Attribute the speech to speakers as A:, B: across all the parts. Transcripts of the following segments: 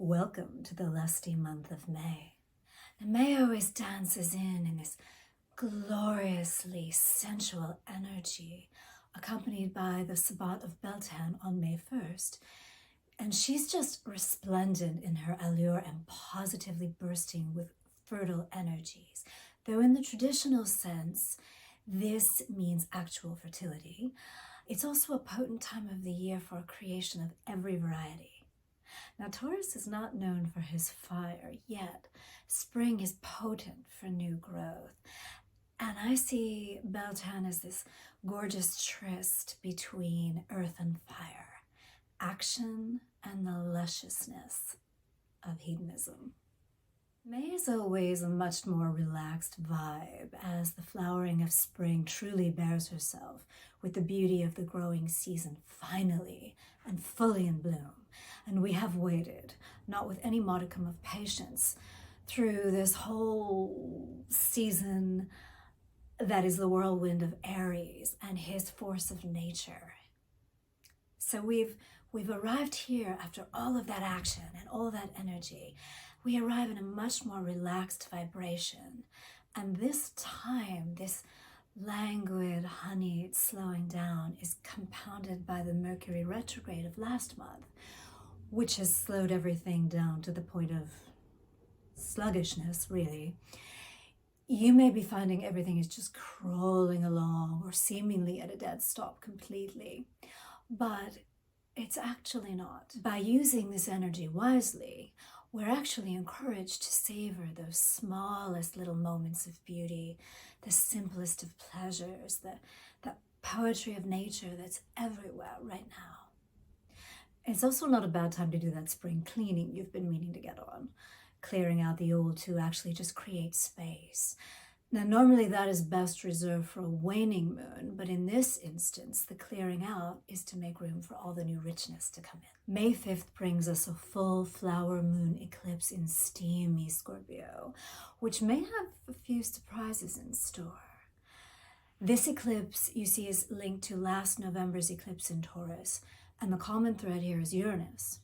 A: Welcome to the lusty month of May. The May always dances in this gloriously sensual energy, accompanied by the Sabbat of Beltane on May 1st. And she's just resplendent in her allure and positively bursting with fertile energies. Though in the traditional sense, this means actual fertility, it's also a potent time of the year for a creation of every variety. Now, Taurus is not known for his fire, yet spring is potent for new growth. And I see Beltane as this gorgeous tryst between earth and fire, action and the lusciousness of hedonism. May is always a much more relaxed vibe as the flowering of spring truly bears herself with the beauty of the growing season finally and fully in bloom. And we have waited, not with any modicum of patience, through this whole season that is the whirlwind of Aries and his force of nature. So we've arrived here after all of that action and all that energy. We arrive in a much more relaxed vibration. And this time, this languid, honeyed slowing down is compounded by the Mercury retrograde of last month, which has slowed everything down to the point of sluggishness, really. You may be finding everything is just crawling along or seemingly at a dead stop completely, but it's actually not. By using this energy wisely, we're actually encouraged to savor those smallest little moments of beauty, the simplest of pleasures, the poetry of nature that's everywhere right now. It's also not a bad time to do that spring cleaning you've been meaning to get on, clearing out the old to actually just create space. Now, normally that is best reserved for a waning moon, but in this instance, the clearing out is to make room for all the new richness to come in. May 5th brings us a full flower moon eclipse in steamy Scorpio, which may have a few surprises in store. This eclipse, you see, is linked to last November's eclipse in Taurus, and the common thread here is Uranus.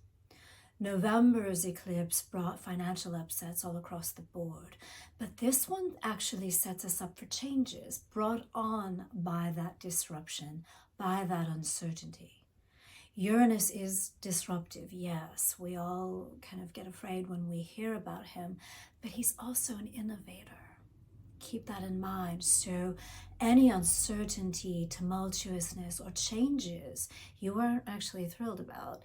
A: November's eclipse brought financial upsets all across the board, but this one actually sets us up for changes brought on by that disruption, by that uncertainty. Uranus is disruptive, yes. We all kind of get afraid when we hear about him, but he's also an innovator. Keep that in mind. So any uncertainty, tumultuousness, or changes you aren't actually thrilled about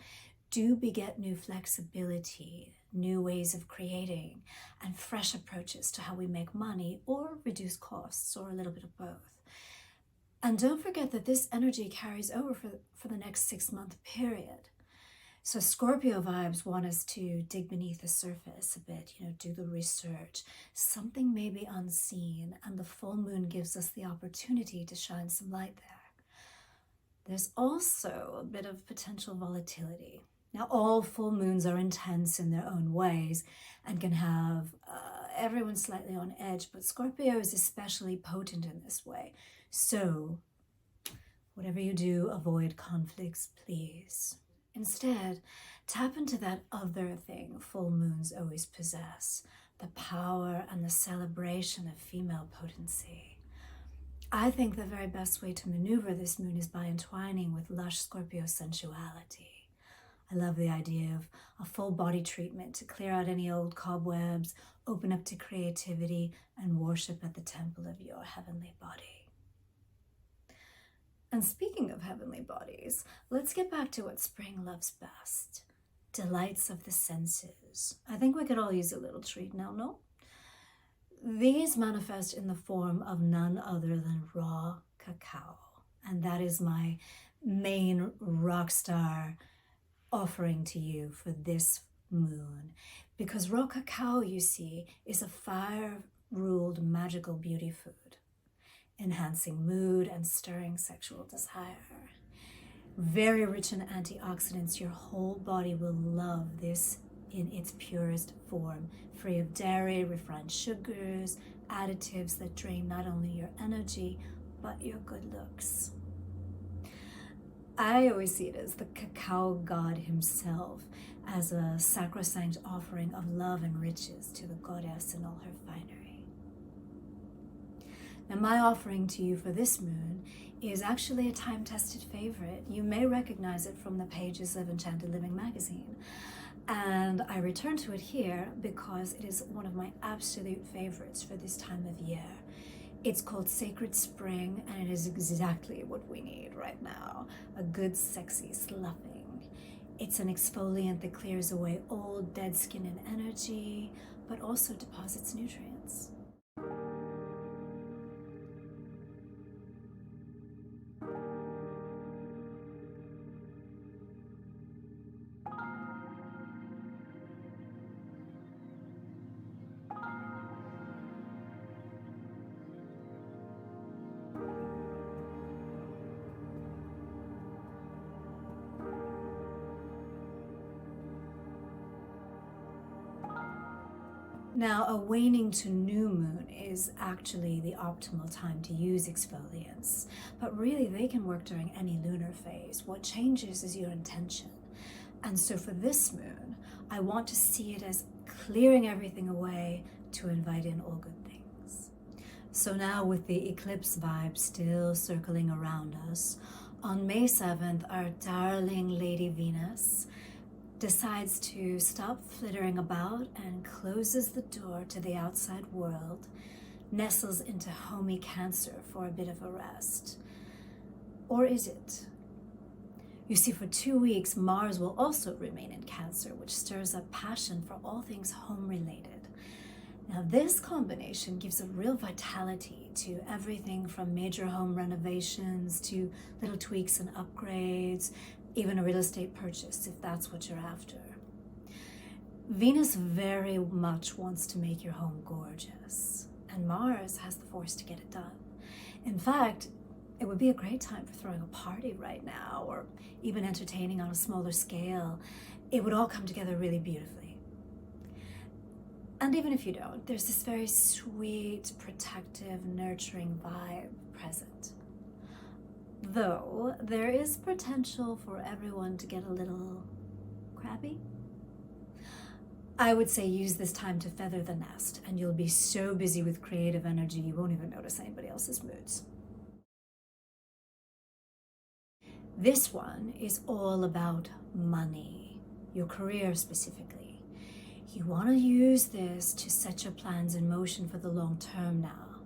A: do beget new flexibility, new ways of creating, and fresh approaches to how we make money or reduce costs, or a little bit of both. And don't forget that this energy carries over for the next 6-month period. So Scorpio vibes want us to dig beneath the surface a bit, do the research. Something may be unseen, and the full moon gives us the opportunity to shine some light there. There's also a bit of potential volatility. Now, all full moons are intense in their own ways and can have everyone slightly on edge, but Scorpio is especially potent in this way. So whatever you do, avoid conflicts, please. Instead, tap into that other thing full moons always possess, the power and the celebration of female potency. I think the very best way to maneuver this moon is by entwining with lush Scorpio sensuality. I love the idea of a full body treatment to clear out any old cobwebs, open up to creativity, and worship at the temple of your heavenly body. And speaking of heavenly bodies, let's get back to what spring loves best. Delights of the senses. I think we could all use a little treat now, no? These manifest in the form of none other than raw cacao. And that is my main rock star offering to you for this moon. Because raw cacao, you see, is a fire-ruled magical beauty food, enhancing mood and stirring sexual desire. Very rich in antioxidants, your whole body will love this in its purest form, free of dairy, refined sugars, additives that drain not only your energy, but your good looks. I always see it as the Cacao God himself, as a sacrosanct offering of love and riches to the goddess in all her finery. Now, my offering to you for this moon is actually a time-tested favorite. You may recognize it from the pages of Enchanted Living magazine. And I return to it here because it is one of my absolute favorites for this time of year. It's called Sacred Spring, and it is exactly what we need right now. A good, sexy sloughing. It's an exfoliant that clears away old, dead skin and energy, but also deposits nutrients. Now, a waning to new moon is actually the optimal time to use exfoliants, but really they can work during any lunar phase. What changes is your intention. And so for this moon, I want to see it as clearing everything away to invite in all good things. So now, with the eclipse vibe still circling around us, on May 7th, our darling Lady Venus decides to stop flittering about and closes the door to the outside world, nestles into homey Cancer for a bit of a rest. Or is it? You see, for 2 weeks, Mars will also remain in Cancer, which stirs up passion for all things home-related. Now, this combination gives a real vitality to everything from major home renovations to little tweaks and upgrades, even a real estate purchase, if that's what you're after. Venus very much wants to make your home gorgeous, and Mars has the force to get it done. In fact, it would be a great time for throwing a party right now, or even entertaining on a smaller scale. It would all come together really beautifully. And even if you don't, there's this very sweet, protective, nurturing vibe present. Though there is potential for everyone to get a little crabby. I would say use this time to feather the nest, and you'll be so busy with creative energy you won't even notice anybody else's moods. This one is all about money, your career specifically. You want to use this to set your plans in motion for the long term now.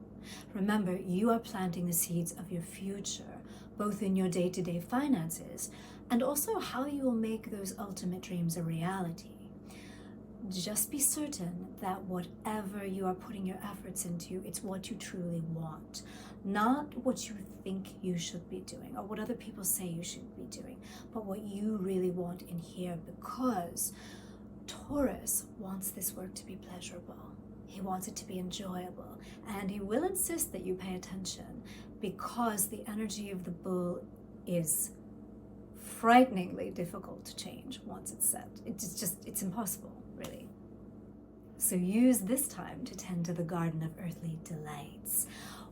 A: Remember, you are planting the seeds of your future, both in your day-to-day finances and also how you will make those ultimate dreams a reality. Just be certain that whatever you are putting your efforts into, it's what you truly want, not what you think you should be doing or what other people say you should be doing, but what you really want in here, because Taurus wants this work to be pleasurable. He wants it to be enjoyable, and he will insist that you pay attention because the energy of the bull is frighteningly difficult to change once it's set. It's impossible, really. So use this time to tend to the garden of earthly delights.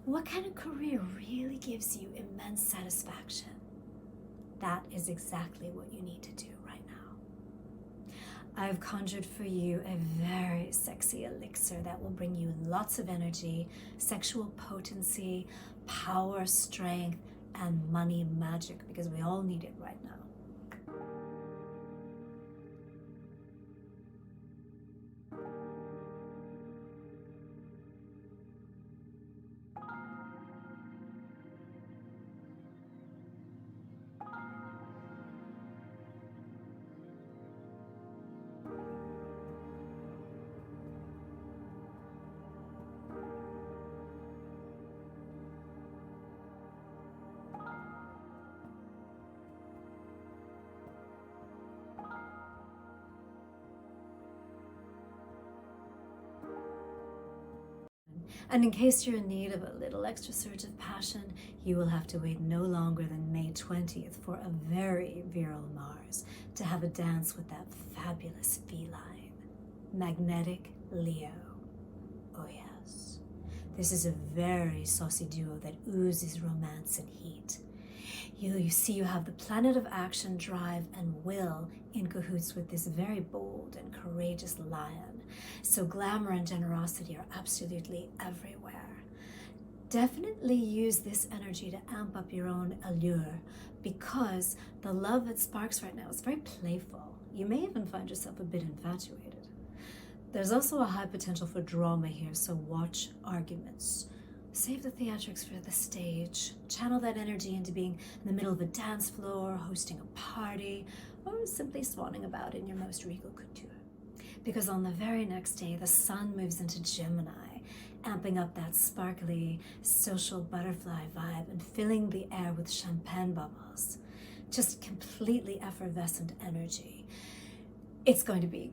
A: What kind of career really gives you immense satisfaction? That is exactly what you need to do right now. I've conjured for you a very sexy elixir that will bring you lots of energy, sexual potency, power, strength, and money magic, because we all need it right now. And in case you're in need of a little extra surge of passion, you will have to wait no longer than May 20th for a very virile Mars to have a dance with that fabulous feline, magnetic Leo. Oh yes, this is a very saucy duo that oozes romance and heat. You see you have the planet of action, drive, and will in cahoots with this very bold and courageous lion. So glamour and generosity are absolutely everywhere. Definitely use this energy to amp up your own allure, because the love that sparks right now is very playful. You may even find yourself a bit infatuated. There's also a high potential for drama here, so watch arguments. Save the theatrics for the stage. Channel that energy into being in the middle of a dance floor, hosting a party, or simply swanning about in your most regal couture. Because on the very next day, the sun moves into Gemini, amping up that sparkly social butterfly vibe and filling the air with champagne bubbles. Just completely effervescent energy. It's going to be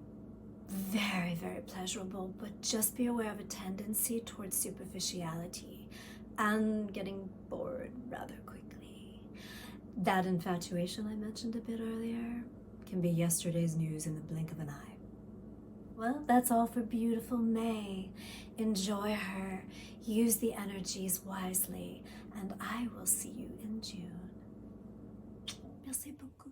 A: very, very pleasurable, but just be aware of a tendency towards superficiality and getting bored rather quickly. That infatuation I mentioned a bit earlier can be yesterday's news in the blink of an eye. Well, that's all for beautiful May. Enjoy her, use the energies wisely, and I will see you in June. Merci beaucoup.